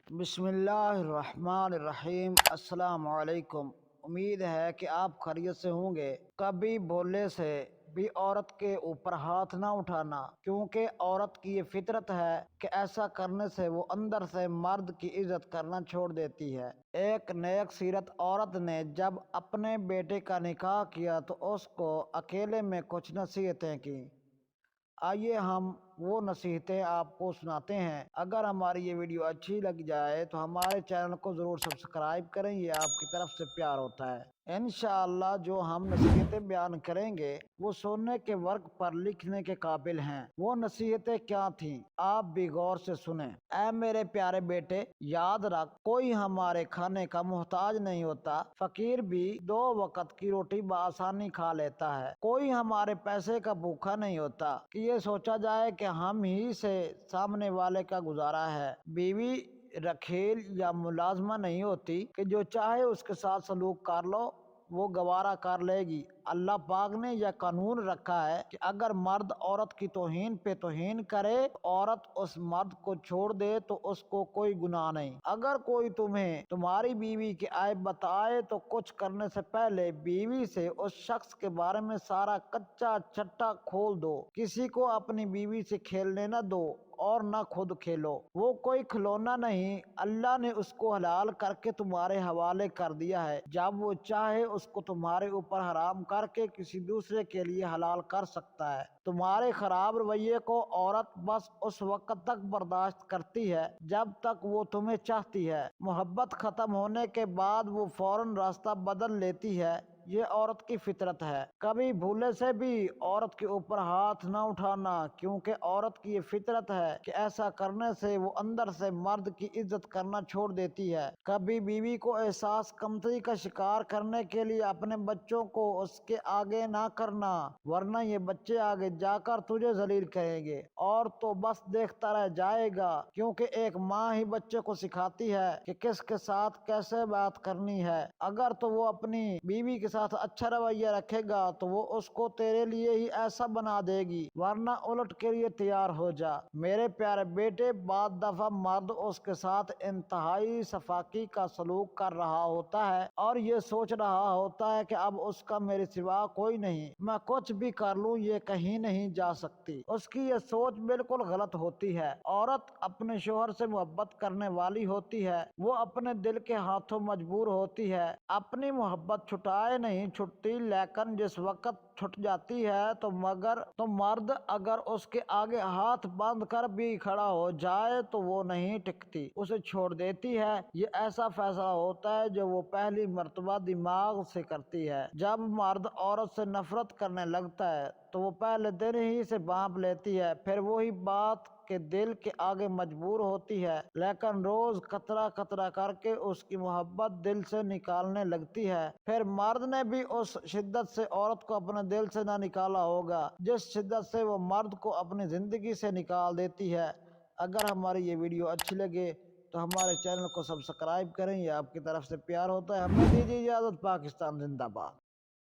بسم اللہ الرحمن الرحیم۔ السلام علیکم۔ امید ہے کہ آپ خیریت سے ہوں گے۔ کبھی بولے سے بھی عورت کے اوپر ہاتھ نہ اٹھانا، کیونکہ عورت کی یہ فطرت ہے کہ ایسا کرنے سے وہ اندر سے مرد کی عزت کرنا چھوڑ دیتی ہے۔ ایک نیک سیرت عورت نے جب اپنے بیٹے کا نکاح کیا تو اس کو اکیلے میں کچھ نصیحتیں کی۔ آئیے ہم وہ نصیحتیں آپ کو سناتے ہیں۔ اگر ہماری یہ ویڈیو اچھی لگ جائے تو ہمارے چینل کو ضرور سبسکرائب کریں، یہ آپ کی طرف سے پیار ہوتا ہے۔ انشاءاللہ جو ہم نصیحتیں بیان کریں گے وہ سونے کے ورق پر لکھنے کے قابل ہیں۔ وہ نصیحتیں کیا تھیں آپ بھی غور سے سنیں۔ اے میرے پیارے بیٹے، یاد رکھ کوئی ہمارے کھانے کا محتاج نہیں ہوتا۔ فقیر بھی 2 وقت کی روٹی بآسانی کھا لیتا ہے۔ کوئی ہمارے پیسے کا بھوکا نہیں ہوتا کہ یہ سوچا جائے کہ ہم ہی سے سامنے والے کا گزارا ہے۔ بیوی رکھیل یا ملازمہ نہیں ہوتی کہ جو چاہے اس کے ساتھ سلوک کر لو وہ گوارا کر لے گی۔ اللہ پاک نے یہ قانون رکھا ہے کہ اگر مرد عورت کی توہین پہ توہین کرے، عورت اس مرد کو چھوڑ دے تو اس کو کوئی گناہ نہیں۔ اگر کوئی تمہیں تمہاری بیوی کے عیب بتائے تو کچھ کرنے سے پہلے بیوی سے اس شخص کے بارے میں سارا کچا چٹا کھول دو۔ کسی کو اپنی بیوی سے کھیلنے نہ دو اور نہ خود کھیلو۔ وہ کوئی کھلونا نہیں، اللہ نے اس کو حلال کر کے تمہارے حوالے کر دیا ہے۔ جب وہ چاہے اس کو تمہارے اوپر حرام کر کے کسی دوسرے کے لیے حلال کر سکتا ہے۔ تمہارے خراب رویے کو عورت بس اس وقت تک برداشت کرتی ہے جب تک وہ تمہیں چاہتی ہے۔ محبت ختم ہونے کے بعد وہ فوراً راستہ بدل لیتی ہے۔ یہ عورت کی فطرت ہے۔ کبھی بھولے سے بھی عورت کے اوپر ہاتھ نہ اٹھانا، کیونکہ عورت کی یہ فطرت ہے کہ ایسا کرنے سے وہ اندر سے مرد کی عزت کرنا چھوڑ دیتی ہے۔ کبھی بیوی کو احساس کمتری کا شکار کرنے کے لیے اپنے بچوں کو اس کے آگے نہ کرنا، ورنہ یہ بچے آگے جا کر تجھے ذلیل کریں گے اور تو بس دیکھتا رہ جائے گا، کیونکہ ایک ماں ہی بچے کو سکھاتی ہے کہ کس کے ساتھ کیسے بات کرنی ہے۔ اگر تو وہ اپنی بیوی کے ساتھ اچھا رویہ رکھے گا تو وہ اس کو تیرے لیے ہی ایسا بنا دے گی، ورنہ الٹ کے لیے تیار ہو جا۔ میرے پیارے بیٹے، بعض دفعہ مرد اس کے ساتھ انتہائی سفاکی کا سلوک کر رہا ہوتا ہے اور یہ سوچ رہا ہوتا ہے کہ اب اس کا میرے سوا کوئی نہیں، میں کچھ بھی کر لوں یہ کہیں نہیں جا سکتی۔ اس کی یہ سوچ بالکل غلط ہوتی ہے۔ عورت اپنے شوہر سے محبت کرنے والی ہوتی ہے، وہ اپنے دل کے ہاتھوں مجبور ہوتی ہے۔ اپنی محبت چھٹائے نہیں چھٹتی، لیکن جس وقت چھٹ جاتی ہے تو مرد اگر اس کے آگے ہاتھ باندھ کر بھی کھڑا ہو جائے تو وہ نہیں ٹکتی، اسے چھوڑ دیتی ہے۔ یہ ایسا فیصلہ ہوتا ہے جو وہ پہلی مرتبہ دماغ سے کرتی ہے۔ جب مرد عورت سے نفرت کرنے لگتا ہے تو وہ پہلے دن ہی سے بانپ لیتی ہے، پھر وہی بات کے دل کے آگے مجبور ہوتی ہے، لیکن روز قطرہ قطرہ کر کے اس کی محبت دل سے نکالنے لگتی ہے۔ پھر مرد نے بھی اس شدت سے عورت کو اپنے دل سے نہ نکالا ہوگا جس شدت سے وہ مرد کو اپنی زندگی سے نکال دیتی ہے۔ اگر ہماری یہ ویڈیو اچھی لگے تو ہمارے چینل کو سبسکرائب کریں، یہ آپ کی طرف سے پیار ہوتا ہے۔ ہمیں دیجیے اجازت۔ پاکستان زندہ باد۔